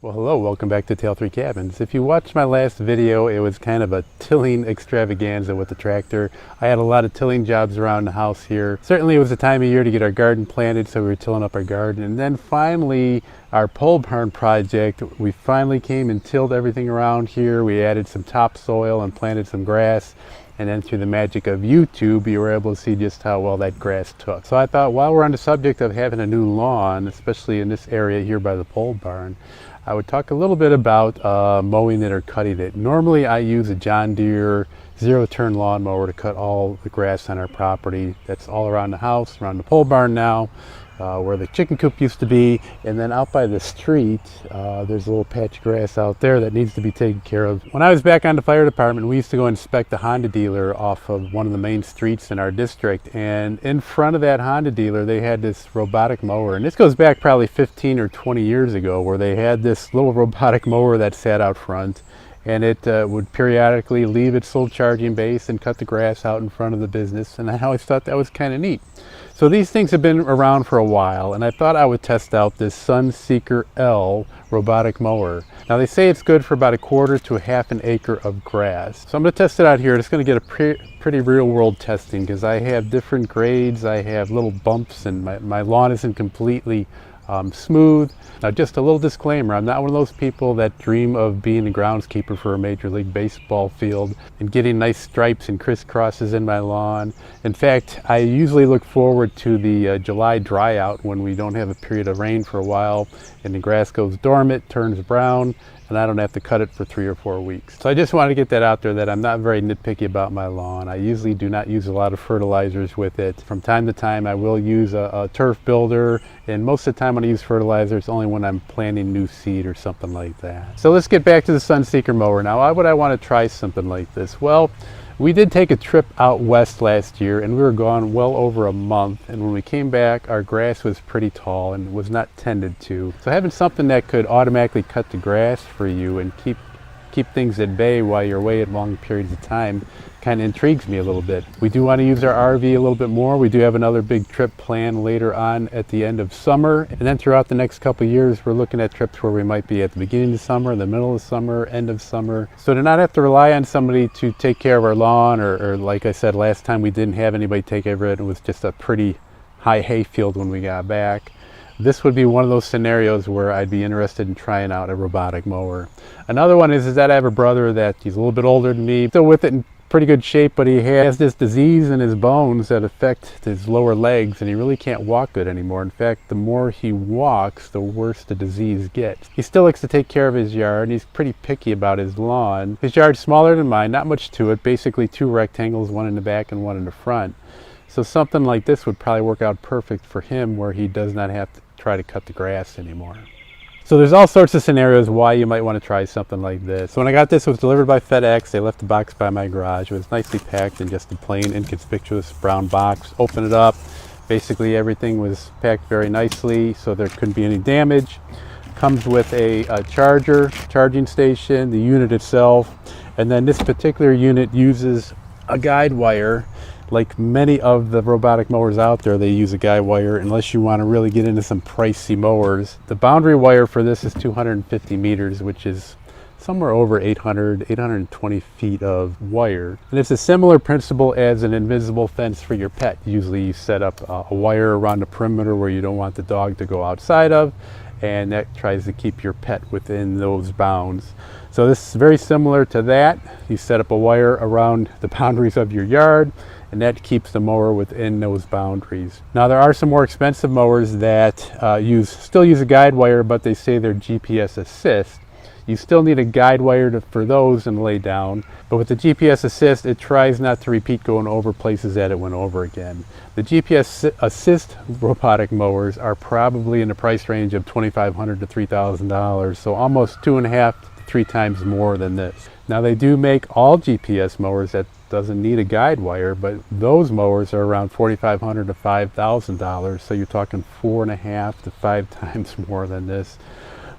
Well, hello, welcome back to Tail 3 Cabins. If you watched my last video, it was kind of a tilling extravaganza with the tractor. I had a lot of tilling jobs around the house here. Certainly it was the time of year to get our garden planted, so we were tilling up our garden. And then finally, our pole barn project, we finally came and tilled everything around here. We added some topsoil and planted some grass. And then through the magic of YouTube, you were able to see just how well that grass took. So I thought, while we're on the subject of having a new lawn, especially in this area here by the pole barn, I would talk a little bit about mowing it or cutting it. Normally I use a John Deere zero-turn lawnmower to cut all the grass on our property. That's all around the house, around the pole barn now, where the chicken coop used to be. And then out by the street, there's a little patch of grass out there that needs to be taken care of. When I was back on the fire department, we used to go inspect the Honda dealer off of one of the main streets in our district. And in front of that Honda dealer, they had this robotic mower. And this goes back probably 15 or 20 years ago, where they had this little robotic mower that sat out front. And it would periodically leave its little charging base and cut the grass out in front of the business. And I always thought that was kind of neat. So these things have been around for a while, and I thought I would test out this Sunseeker L robotic mower. Now they say it's good for about 1/4 to 1/2 acre of grass. So I'm going to test it out here. It's going to get a pretty real world testing, because I have different grades. I have little bumps, and my lawn isn't completely smooth. Now, just a little disclaimer, I'm not one of those people that dream of being a groundskeeper for a Major League Baseball field and getting nice stripes and crisscrosses in my lawn. In fact, I usually look forward to the July dry out, when we don't have a period of rain for a while and the grass goes dormant, turns brown, and I don't have to cut it for 3 or 4 weeks. So I just wanted to get that out there, that I'm not very nitpicky about my lawn. I usually do not use a lot of fertilizers with it. From time to time I will use a turf builder, and most of the time when I use fertilizer, it's only when I'm planting new seed or something like that. So let's get back to the Sunseeker mower. Now, why would I want to try something like this? Well, we did take a trip out west last year, and we were gone well over a month, and when we came back, our grass was pretty tall and was not tended to. So having something that could automatically cut the grass for you and keep things at bay while you're away at long periods of time kind of intrigues me a little bit. We do want to use our RV a little bit more. We do have another big trip planned later on at the end of summer, and then throughout the next couple of years, we're looking at trips where we might be at the beginning of summer, the middle of summer, end of summer. So to not have to rely on somebody to take care of our lawn, or like I said last time, we didn't have anybody take care of it. It was just a pretty high hay field when we got back. This would be one of those scenarios where I'd be interested in trying out a robotic mower. Another one is that I have a brother that he's a little bit older than me, still with it in pretty good shape, but he has this disease in his bones that affect his lower legs, and he really can't walk good anymore. In fact, the more he walks, the worse the disease gets. He still likes to take care of his yard, and he's pretty picky about his lawn. His yard's smaller than mine, not much to it, basically 2 rectangles, one in the back and one in the front. So something like this would probably work out perfect for him, where he does not have to try to cut the grass anymore. So there's all sorts of scenarios why you might want to try something like this. So when I got this, it was delivered by FedEx. They left the box by my garage. It was nicely packed in just a plain, inconspicuous brown box. Open it up. Basically everything was packed very nicely, so there couldn't be any damage. Comes with a charging station, the unit itself, and then this particular unit uses a guide wire. Like many of the robotic mowers out there, they use a guide wire unless you want to really get into some pricey mowers. The boundary wire for this is 250 meters, which is somewhere over 820 feet of wire. And it's a similar principle as an invisible fence for your pet. Usually you set up a wire around the perimeter where you don't want the dog to go outside of, and that tries to keep your pet within those bounds. So this is very similar to that. You set up a wire around the boundaries of your yard, and that keeps the mower within those boundaries. Now, there are some more expensive mowers that still use a guide wire, but they say they're GPS assist. You still need a guide wire for those and lay down, but with the GPS assist, it tries not to repeat going over places that it went over again. The GPS assist robotic mowers are probably in the price range of $2,500 to $3,000, so almost 2.5 to 3 times more than this. Now, they do make all GPS mowers that doesn't need a guide wire, but those mowers are around $4,500 to $5,000, so you're talking 4.5 to 5 times more than this.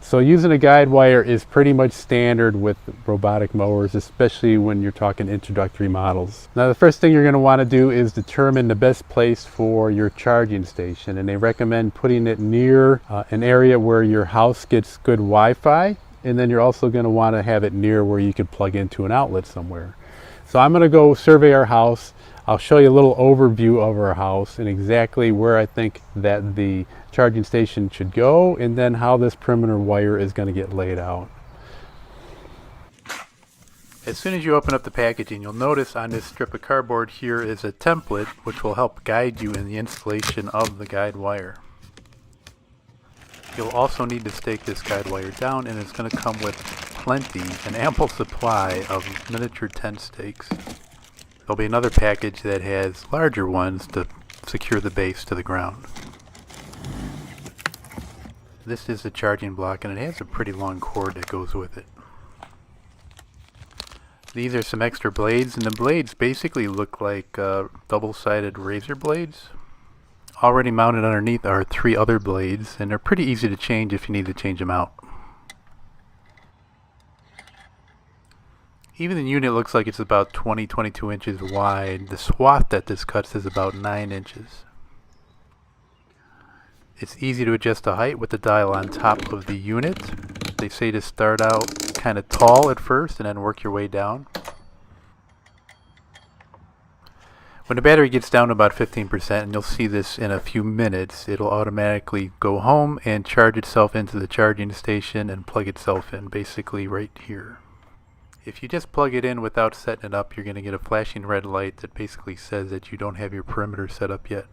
So using a guide wire is pretty much standard with robotic mowers, especially when you're talking introductory models. Now the first thing you're going to want to do is determine the best place for your charging station, and they recommend putting it near an area where your house gets good Wi-Fi, and then you're also going to want to have it near where you can plug into an outlet somewhere. So I'm going to go survey our house. I'll show you a little overview of our house and exactly where I think that the charging station should go, and then how this perimeter wire is going to get laid out. As soon as you open up the packaging, you'll notice on this strip of cardboard here is a template which will help guide you in the installation of the guide wire. You'll also need to stake this guide wire down, and it's going to come with plenty, an ample supply of miniature tent stakes. There'll be another package that has larger ones to secure the base to the ground. This is the charging block, and it has a pretty long cord that goes with it. These are some extra blades, and the blades basically look like double-sided razor blades. Already mounted underneath are 3 other blades, and they're pretty easy to change if you need to change them out. Even the unit looks like it's about 20-22 inches wide. The swath that this cuts is about 9 inches. It's easy to adjust the height with the dial on top of the unit. They say to start out kind of tall at first and then work your way down. When the battery gets down to about 15%, and you'll see this in a few minutes, it'll automatically go home and charge itself into the charging station and plug itself in, basically right here. If you just plug it in without setting it up, you're going to get a flashing red light that basically says that you don't have your perimeter set up yet.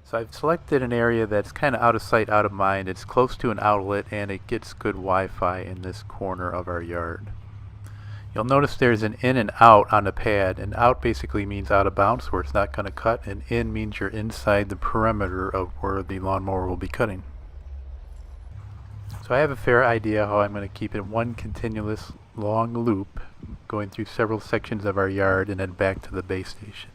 So I've selected an area that's kind of out of sight, out of mind. It's close to an outlet, and it gets good Wi-Fi in this corner of our yard. You'll notice there's an in and out on the pad, and out basically means out of bounds where it's not going to cut, and in means you're inside the perimeter of where the lawnmower will be cutting. So I have a fair idea how I'm going to keep it one continuous long loop going through several sections of our yard and then back to the base station.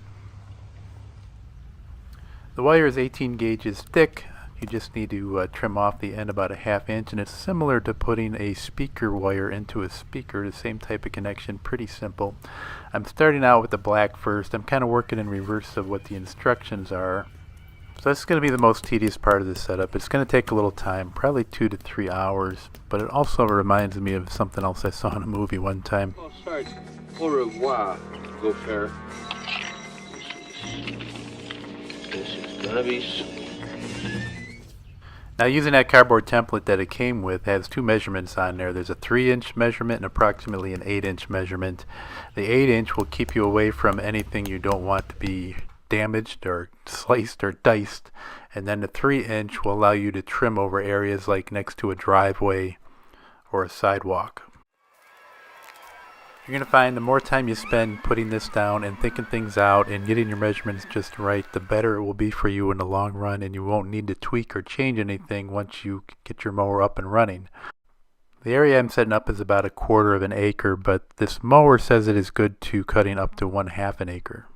The wire is 18 gauges thick. You just need to trim off the end about a ½ inch, and it's similar to putting a speaker wire into a speaker, the same type of connection, pretty simple. I'm starting out with the black first. I'm kind of working in reverse of what the instructions are. So this is going to be the most tedious part of this setup. It's going to take a little time, probably 2 to 3 hours, but it also reminds me of something else I saw in a movie one time. Oh, sorry. Au revoir, Gopher. This is gonna be... Now, using that cardboard template that it came with has 2 measurements on there. There's a 3-inch measurement and approximately an 8-inch measurement. The 8-inch will keep you away from anything you don't want to be damaged or sliced or diced, and then the 3-inch will allow you to trim over areas like next to a driveway or a sidewalk. You're going to find the more time you spend putting this down and thinking things out and getting your measurements just right, the better it will be for you in the long run, and you won't need to tweak or change anything once you get your mower up and running. The area I'm setting up is about 1/4 acre, but this mower says it is good to cutting up to 1/2 acre.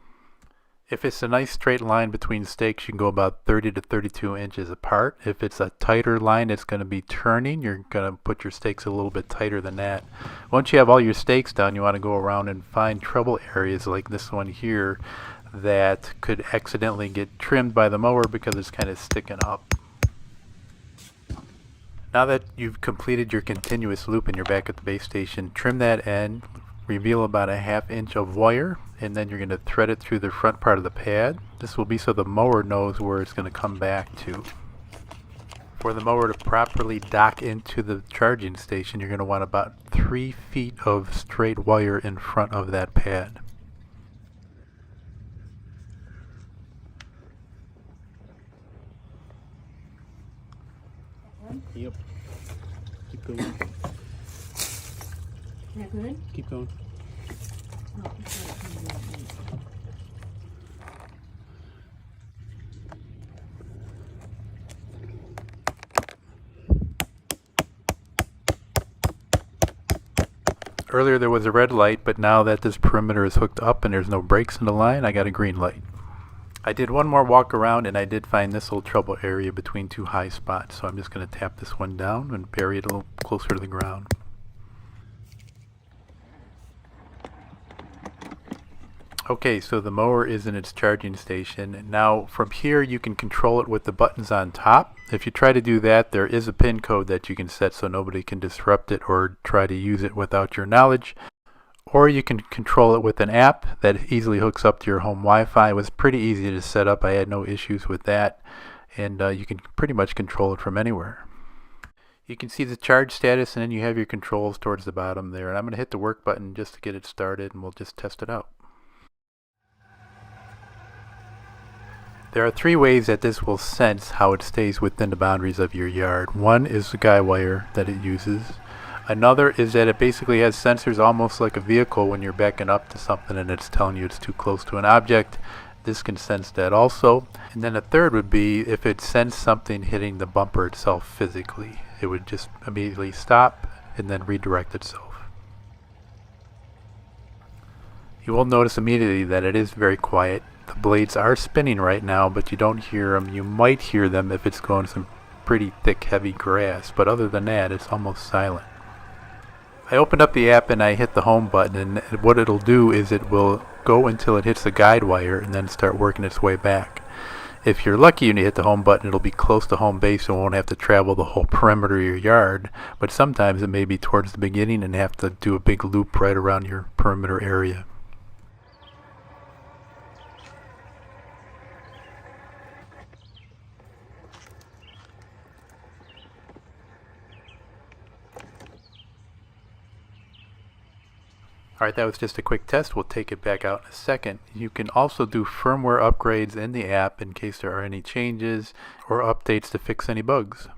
If it's a nice straight line between stakes, you can go about 30 to 32 inches apart. If it's a tighter line that's going to be turning, you're going to put your stakes a little bit tighter than that. Once you have all your stakes done, you want to go around and find trouble areas like this one here that could accidentally get trimmed by the mower because it's kind of sticking up. Now that you've completed your continuous loop and you're back at the base station, trim that end, reveal about 1/2 inch of wire, and then you're going to thread it through the front part of the pad. This will be so the mower knows where it's going to come back to. For the mower to properly dock into the charging station, you're going to want about 3 feet of straight wire in front of that pad. Yep. Keep going. Is that good? Keep going. Oh, Earlier there was a red light, but now that this perimeter is hooked up and there's no breaks in the line, I got a green light. I did one more walk around and I did find this little trouble area between two high spots, so I'm just going to tap this one down and bury it a little closer to the ground. Okay, so the mower is in its charging station. Now from here you can control it with the buttons on top. If you try to do that, there is a pin code that you can set so nobody can disrupt it or try to use it without your knowledge. Or you can control it with an app that easily hooks up to your home Wi-Fi. It was pretty easy to set up. I had no issues with that. And you can pretty much control it from anywhere. You can see the charge status and then you have your controls towards the bottom there. And I'm going to hit the work button just to get it started and we'll just test it out. There are three ways that this will sense how it stays within the boundaries of your yard. One is the guide wire that it uses. Another is that it basically has sensors almost like a vehicle when you're backing up to something and it's telling you it's too close to an object. This can sense that also. And then a third would be if it sensed something hitting the bumper itself physically. It would just immediately stop and then redirect itself. You will notice immediately that it is very quiet. The blades are spinning right now, but you don't hear them. You might hear them if it's going some pretty thick, heavy grass, but other than that, it's almost silent. I opened up the app and I hit the home button, and what it'll do is it will go until it hits the guide wire and then start working its way back. If you're lucky and you hit the home button, it'll be close to home base and won't have to travel the whole perimeter of your yard, but sometimes it may be towards the beginning and have to do a big loop right around your perimeter area. Alright, that was just a quick test. We'll take it back out in a second. You can also do firmware upgrades in the app in case there are any changes or updates to fix any bugs.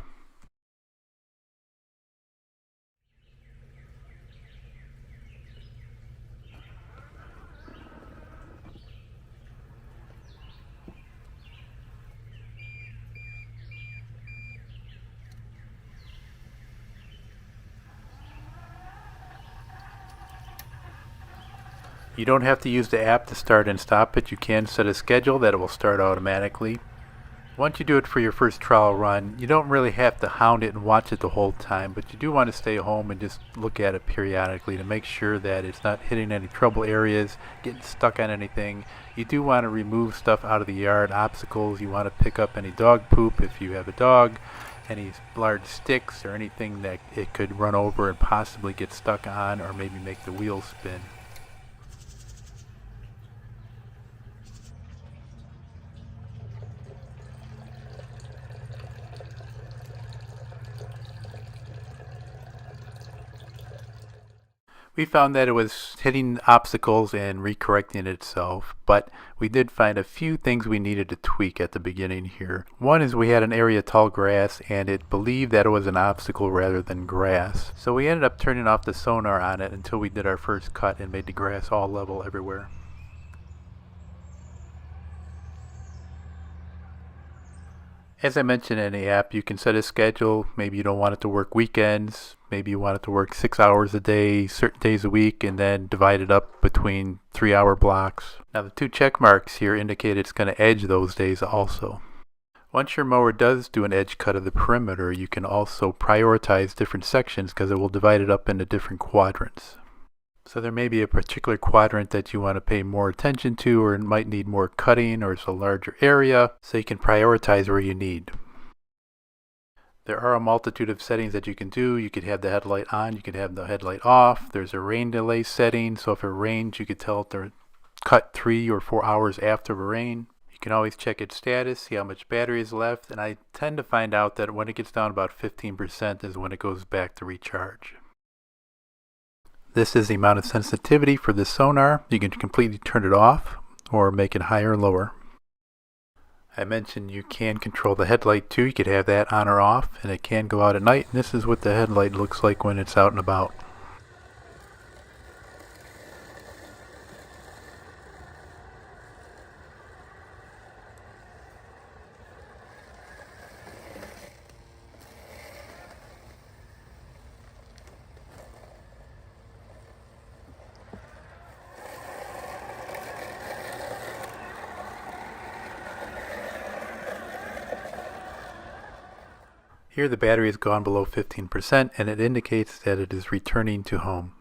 You don't have to use the app to start and stop it. You can set a schedule that it will start automatically. Once you do it for your first trial run, you don't really have to hound it and watch it the whole time, but you do want to stay home and just look at it periodically to make sure that it's not hitting any trouble areas, getting stuck on anything. You do want to remove stuff out of the yard, obstacles. You want to pick up any dog poop if you have a dog, any large sticks or anything that it could run over and possibly get stuck on or maybe make the wheels spin. We found that it was hitting obstacles and recorrecting itself, but we did find a few things we needed to tweak at the beginning here. One is we had an area of tall grass and it believed that it was an obstacle rather than grass. So we ended up turning off the sonar on it until we did our first cut and made the grass all level everywhere. As I mentioned in the app, you can set a schedule. Maybe you don't want it to work weekends. Maybe you want it to work 6 hours a day, certain days a week, and then divide it up between 3-hour blocks. Now the two check marks here indicate it's going to edge those days also. Once your mower does do an edge cut of the perimeter, you can also prioritize different sections because it will divide it up into different quadrants. So there may be a particular quadrant that you want to pay more attention to, or it might need more cutting, or it's a larger area, so you can prioritize where you need. There are a multitude of settings that you can do. You could have the headlight on, you could have the headlight off. There's a rain delay setting, so if it rains you could tell it to cut 3 or 4 hours after the rain. You can always check its status, see how much battery is left, and I tend to find out that when it gets down about 15% is when it goes back to recharge. This is the amount of sensitivity for the sonar. You can completely turn it off or make it higher or lower. I mentioned you can control the headlight too. You could have that on or off, and it can go out at night. And this is what the headlight looks like when it's out and about. Here the battery has gone below 15% and it indicates that it is returning to home.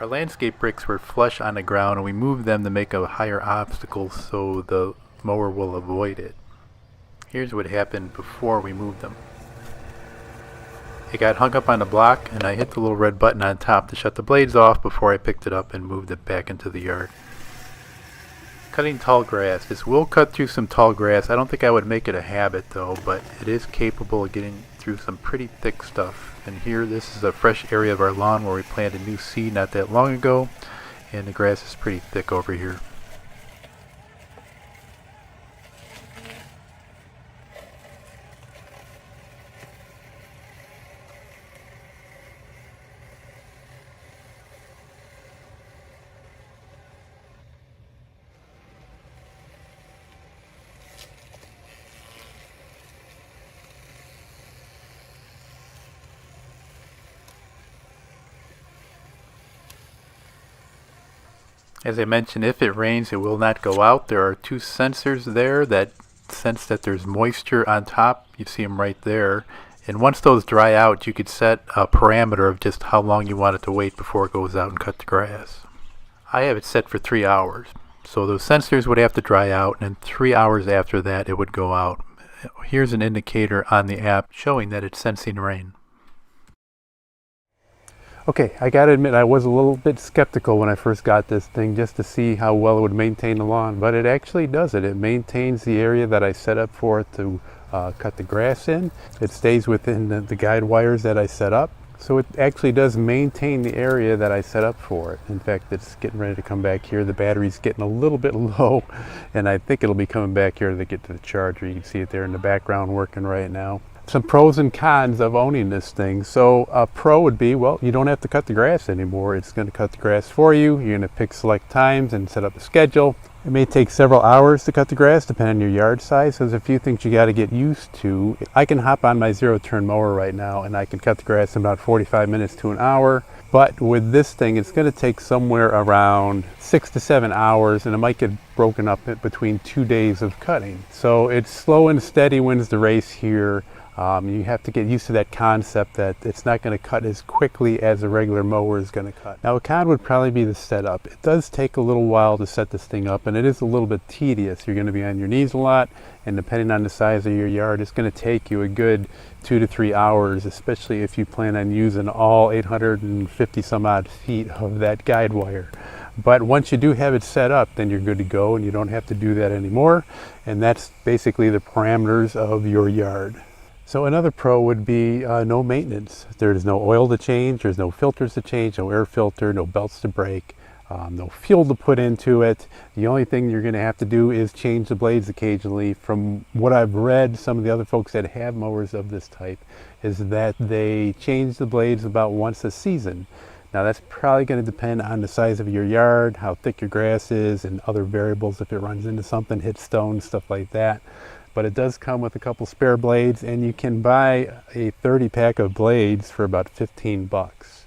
Our landscape bricks were flush on the ground and we moved them to make a higher obstacle so the mower will avoid it. Here's what happened before we moved them. It got hung up on the block and I hit the little red button on top to shut the blades off before I picked it up and moved it back into the yard. Cutting tall grass. This will cut through some tall grass. I don't think I would make it a habit though, but it is capable of getting through some pretty thick stuff. And here, this is a fresh area of our lawn where we planted new seed not that long ago, and the grass is pretty thick over here. As I mentioned, if it rains, it will not go out. There are two sensors there that sense that there's moisture on top. You see them right there. And once those dry out, you could set a parameter of just how long you want it to wait before it goes out and cut the grass. I have it set for 3 hours. So those sensors would have to dry out, and 3 hours after that, it would go out. Here's an indicator on the app showing that it's sensing rain. Okay, I gotta admit I was a little bit skeptical when I first got this thing just to see how well it would maintain the lawn, but it actually does it. It maintains the area that I set up for it to cut the grass in. It stays within the guide wires that I set up. So it actually does maintain the area that I set up for it. In fact, it's getting ready to come back here. The battery's getting a little bit low, and I think it'll be coming back here to get to the charger. You can see it there in the background working right now. Some pros and cons of owning this thing. So a pro would be, well, you don't have to cut the grass anymore. It's going to cut the grass for you. You're going to pick select times and set up a schedule. It may take several hours to cut the grass depending on your yard size. So there's a few things you got to get used to. I can hop on my zero-turn mower right now and I can cut the grass in about 45 minutes to an hour. But with this thing, it's going to take somewhere around 6 to 7 hours, and it might get broken up between 2 days of cutting. So it's slow and steady wins the race here. You have to get used to that concept that it's not going to cut as quickly as a regular mower is going to cut. Now a con would probably be the setup. It does take a little while to set this thing up, and it is a little bit tedious. You're going to be on your knees a lot, and depending on the size of your yard, it's going to take you a good 2 to 3 hours, especially if you plan on using all 850 some odd feet of that guide wire. But once you do have it set up, then you're good to go, and you don't have to do that anymore. And that's basically the parameters of your yard. So another pro would be no maintenance. There's no oil to change, there's no filters to change, no air filter, no belts to break, no fuel to put into it. The only thing you're going to have to do is change the blades occasionally. From what I've read, some of the other folks that have mowers of this type is that they change the blades about once a season. Now that's probably going to depend on the size of your yard, how thick your grass is, and other variables, if it runs into something, hits stones, stuff like that. But it does come with a couple spare blades, and you can buy a 30 pack of blades for about 15 bucks.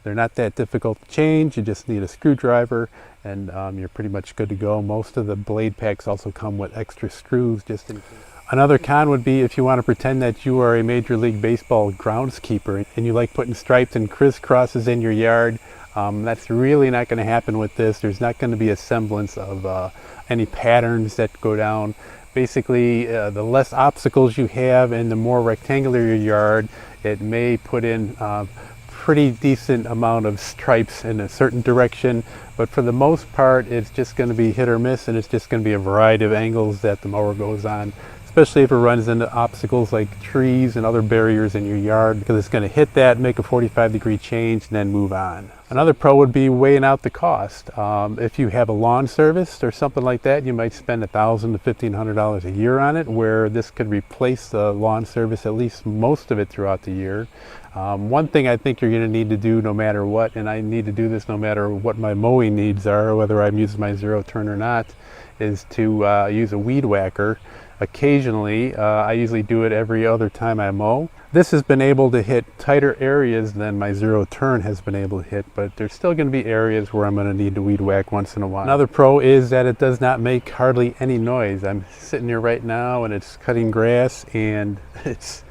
They're not that difficult to change. You just need a screwdriver, and you're pretty much good to go. Most of the blade packs also come with extra screws just in case. Another con would be if you want to pretend that you are a Major League Baseball groundskeeper and you like putting stripes and crisscrosses in your yard. That's really not going to happen with this. There's not going to be a semblance of any patterns that go down. Basically, the less obstacles you have and the more rectangular your yard, it may put in pretty decent amount of stripes in a certain direction, but for the most part it's just going to be hit or miss, and it's just going to be a variety of angles that the mower goes on, especially if it runs into obstacles like trees and other barriers in your yard, because it's going to hit that, make a 45-degree change, and then move on. Another pro would be weighing out the cost. If you have a lawn service or something like that, you might spend $1,000 to $1,500 a year on it, where this could replace the lawn service, at least most of it throughout the year. One thing I think you're going to need to do no matter what, and I need to do this no matter what my mowing needs are, whether I'm using my zero turn or not, is to use a weed whacker. Occasionally, I usually do it every other time I mow. This has been able to hit tighter areas than my zero turn has been able to hit, but there's still going to be areas where I'm going to need to weed whack once in a while. Another pro is that it does not make hardly any noise. I'm sitting here right now and it's cutting grass, and it's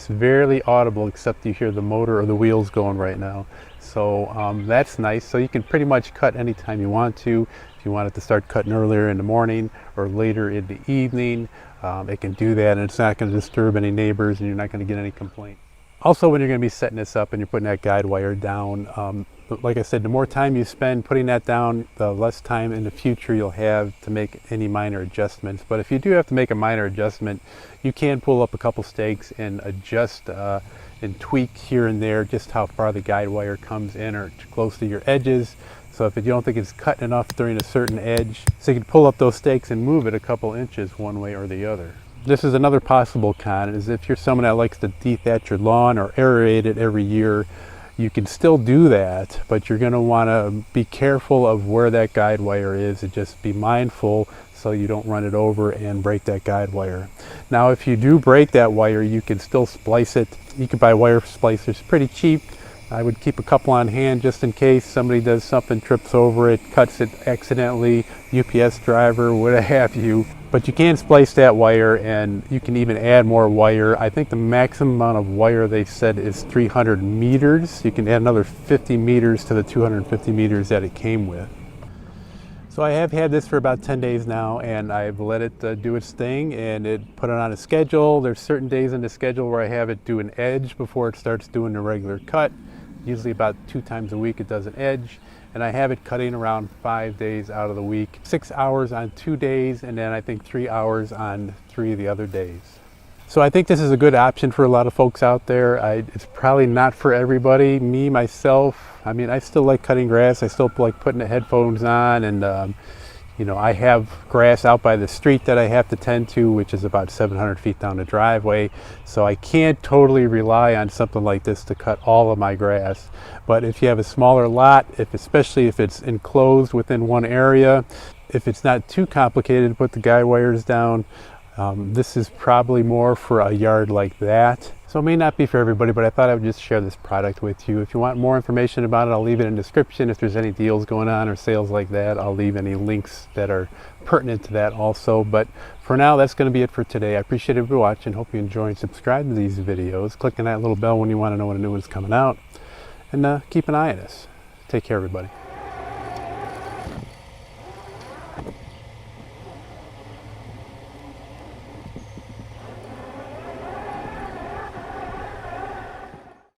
barely audible except you hear the motor or the wheels going right now. So that's nice. So you can pretty much cut anytime you want to. If you wanted to start cutting earlier in the morning or later in the evening, it can do that, and it's not going to disturb any neighbors, and you're not going to get any complaint. Also, when you're going to be setting this up and you're putting that guide wire down, like I said, the more time you spend putting that down, the less time in the future you'll have to make any minor adjustments. But if you do have to make a minor adjustment, you can pull up a couple stakes and adjust and tweak here and there just how far the guide wire comes in or close to your edges. So if you don't think it's cut enough during a certain edge, so you can pull up those stakes and move it a couple inches one way or the other. This is another possible con, is if you're someone that likes to dethatch your lawn or aerate it every year, you can still do that, but you're going to want to be careful of where that guide wire is and just be mindful so you don't run it over and break that guide wire. Now if you do break that wire, you can still splice it. You can buy wire splicers pretty cheap. I would keep a couple on hand just in case somebody does something, trips over it, cuts it accidentally, UPS driver, what have you. But you can splice that wire, and you can even add more wire. I think the maximum amount of wire they said is 300 meters. You can add another 50 meters to the 250 meters that it came with. So I have had this for about 10 days now, and I've let it do its thing, and it put it on a schedule. There's certain days in the schedule where I have it do an edge before it starts doing the regular cut. Usually about 2 times a week it does an edge, and I have it cutting around 5 days out of the week. 6 hours on 2 days, and then I think 3 hours on 3 of the other days. So I think this is a good option for a lot of folks out there. It's probably not for everybody. Me, myself, I mean, I still like cutting grass. I still like putting the headphones on, and you know, I have grass out by the street that I have to tend to, which is about 700 feet down the driveway. So I can't totally rely on something like this to cut all of my grass. But if you have a smaller lot, especially if it's enclosed within one area, if it's not too complicated to put the guide wires down, this is probably more for a yard like that. So it may not be for everybody, but I thought I would just share this product with you. If you want more information about it, I'll leave it in the description. If there's any deals going on or sales like that, I'll leave any links that are pertinent to that also. But for now, that's going to be it for today. I appreciate everybody watching. Hope you enjoy and subscribe to these videos. Click on that little bell when you want to know when a new one's coming out. And keep an eye on us. Take care, everybody.